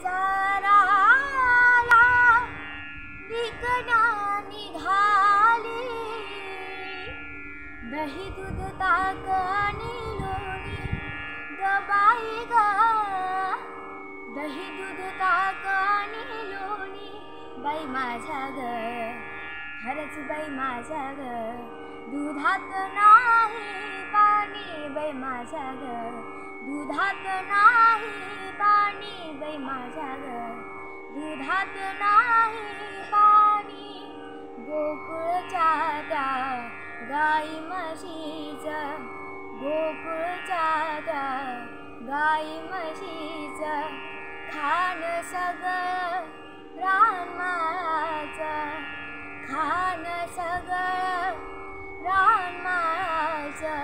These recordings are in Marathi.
बाजाराला विकण्या निघाले, दही दूध ताक आणि लोणी ग बाई ग, दही दूध ताक आणि लोणी बाई माझ्या ग, खरंच बाई माझ्या ग, दुधात नाही पाणी बाई माझ्या ग, दुधात नाही पाणी बाई माझ्या ग, दुधात नाही पाणी. गोकुळच्या त्या गाई म्हशीचं, गोकुळच्या त्या गाई म्हशीचं खान सगळं रानमाळाचं, खान सगळं रानमाळाचं.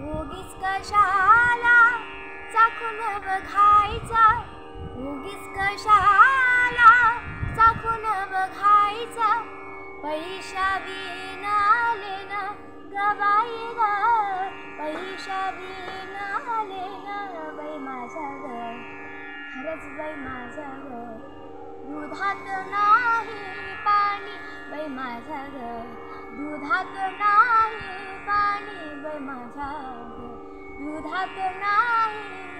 उगीच कशाला चाखून बघायचा, उगीच कशाला चाखून बघायचा, पैशा बिना लेणं ग बाई ग, पैशा बिना लेणं बाई माझ्या ग, खरंच बाई माझ्या ग, दुधात नाही पाणी बाई माझ्या ग, दुधात नाही पाणी बाई माझ्या ग, दुधात नाही